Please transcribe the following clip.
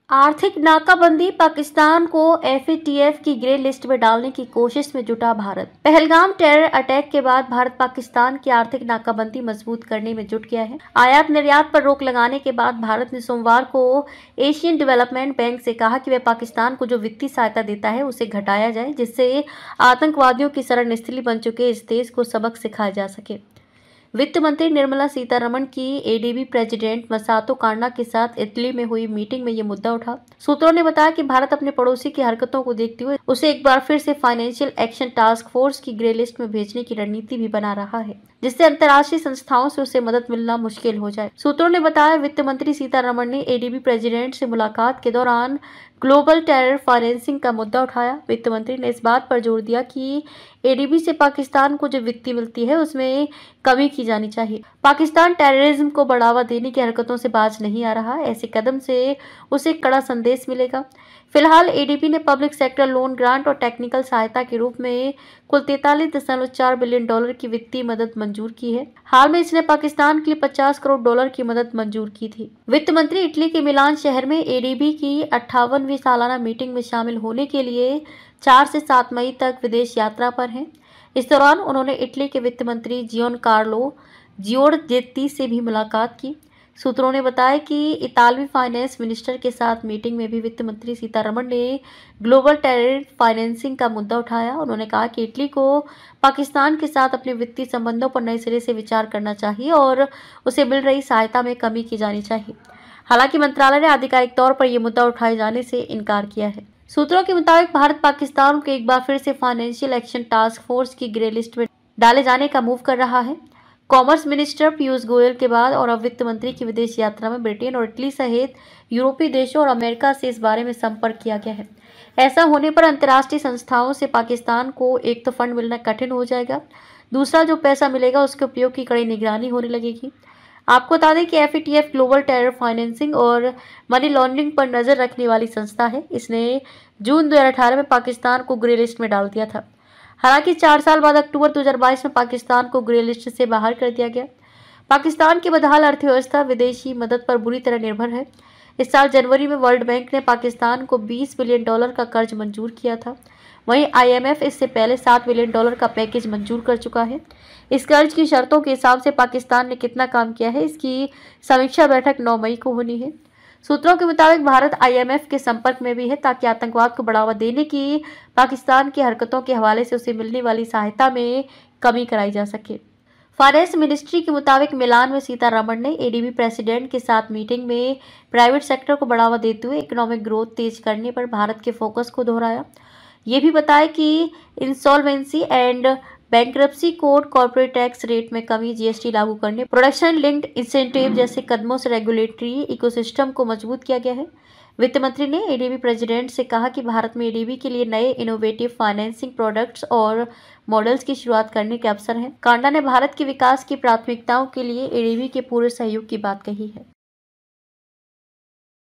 आर्थिक नाकाबंदी, पाकिस्तान को एफएटीएफ की ग्रे लिस्ट में डालने की कोशिश में जुटा भारत। पहलगाम टेरर अटैक के बाद भारत पाकिस्तान की आर्थिक नाकाबंदी मजबूत करने में जुट गया है। आयात निर्यात पर रोक लगाने के बाद भारत ने सोमवार को एशियन डेवलपमेंट बैंक से कहा कि वह पाकिस्तान को जो वित्तीय सहायता देता है उसे घटाया जाए, जिससे आतंकवादियों की शरण स्थली बन चुके इस देश को सबक सिखाया जा सके। वित्त मंत्री निर्मला सीतारमण की एडीबी प्रेसिडेंट मसातो कांडा के साथ इटली में हुई मीटिंग में ये मुद्दा उठा। सूत्रों ने बताया कि भारत अपने पड़ोसी की हरकतों को देखते हुए उसे एक बार फिर से फाइनेंशियल एक्शन टास्क फोर्स की ग्रे लिस्ट में भेजने की रणनीति भी बना रहा है, जिससे अंतर्राष्ट्रीय संस्थाओं से उसे मदद मिलना मुश्किल हो जाए। सूत्रों ने बताया वित्त मंत्री सीतारमण ने एडीबी प्रेसिडेंट से मुलाकात के दौरान ग्लोबल टेरर फाइनेंसिंग का मुद्दा उठाया। वित्त मंत्री ने इस बात पर जोर दिया कि एडीबी से पाकिस्तान को जो वित्तीय मिलती है उसमें कमी की जानी चाहिए। पाकिस्तान टेररिज्म को बढ़ावा देने की हरकतों से बाज नहीं आ रहा। ऐसे कदम से उसे कड़ा संदेश मिलेगा। फिलहाल एडीबी ने पब्लिक सेक्टर लोन ग्रांट और टेक्निकल सहायता के रूप में कुल 43.4 बिलियन डॉलर की वित्तीय मदद मंजूर की है। हाल में इसने पाकिस्तान के लिए 50 करोड़ डॉलर की मदद मंजूर की थी। वित्त मंत्री इटली के मिलान शहर में एडीबी की 58वीं सालाना मीटिंग में शामिल होने के लिए 4 से 7 मई तक विदेश यात्रा पर हैं। इस दौरान उन्होंने इटली के वित्त मंत्री जियोनकार्लो जियोर्जेत्ती से भी मुलाकात की। सूत्रों ने बताया कि इतालवी फाइनेंस मिनिस्टर के साथ मीटिंग में भी वित्त मंत्री सीतारमण ने ग्लोबल टेरर फाइनेंसिंग का मुद्दा उठाया। उन्होंने कहा कि इटली को पाकिस्तान के साथ अपने वित्तीय संबंधों पर नए सिरे से विचार करना चाहिए और उसे मिल रही सहायता में कमी की जानी चाहिए। हालांकि मंत्रालय ने आधिकारिक तौर पर यह मुद्दा उठाए जाने से इनकार किया है। सूत्रों के मुताबिक भारत पाकिस्तान को एक बार फिर से फाइनेंशियल एक्शन टास्क फोर्स की ग्रे लिस्ट में डाले जाने का मूव कर रहा है। कॉमर्स मिनिस्टर पीयूष गोयल के बाद और अब वित्त मंत्री की विदेश यात्रा में ब्रिटेन और इटली सहित यूरोपीय देशों और अमेरिका से इस बारे में संपर्क किया गया है। ऐसा होने पर अंतर्राष्ट्रीय संस्थाओं से पाकिस्तान को एक तो फंड मिलना कठिन हो जाएगा, दूसरा जो पैसा मिलेगा उसके उपयोग की कड़ी निगरानी होने लगेगी। आपको बता दें कि एफएटीएफ ग्लोबल टेरर फाइनेंसिंग और मनी लॉन्ड्रिंग पर नजर रखने वाली संस्था है। इसने जून 2018 में पाकिस्तान को ग्रे लिस्ट में डाल दिया था। हालांकि 4 साल बाद अक्टूबर 2022 में पाकिस्तान को ग्रे लिस्ट से बाहर कर दिया गया। पाकिस्तान की बदहाल अर्थव्यवस्था विदेशी मदद पर बुरी तरह निर्भर है। इस साल जनवरी में वर्ल्ड बैंक ने पाकिस्तान को 20 बिलियन डॉलर का कर्ज मंजूर किया था। वहीं आईएमएफ इससे पहले 7 बिलियन डॉलर का पैकेज मंजूर कर चुका है। इस कर्ज की शर्तों के हिसाब से पाकिस्तान ने कितना काम किया है, इसकी समीक्षा बैठक 9 मई को होनी है। सूत्रों के मुताबिक भारत आईएमएफ के संपर्क में भी है ताकि आतंकवाद को बढ़ावा देने की पाकिस्तान की हरकतों के हवाले से उसे मिलने वाली सहायता में कमी कराई जा सके। फाइनेंस मिनिस्ट्री के मुताबिक मिलान में सीतारमण ने एडीबी प्रेसिडेंट के साथ मीटिंग में प्राइवेट सेक्टर को बढ़ावा देते हुए इकोनॉमिक ग्रोथ तेज करने पर भारत के फोकस को दोहराया। ये भी बताया कि insolvency and bankruptcy code, corporate tax rate में कमी, जीएसटी लागू करने, प्रोडक्शन लिंक्ड इंसेंटिव जैसे कदमों से रेगुलेटरी इकोसिस्टम को मजबूत किया गया है। वित्त मंत्री ने एडीबी प्रेसिडेंट से कहा कि भारत में एडीबी के लिए नए इनोवेटिव फाइनेंसिंग प्रोडक्ट्स और मॉडल्स की शुरुआत करने के अवसर हैं। कांडा ने भारत के विकास की प्राथमिकताओं के लिए एडीबी के पूरे सहयोग की बात कही है।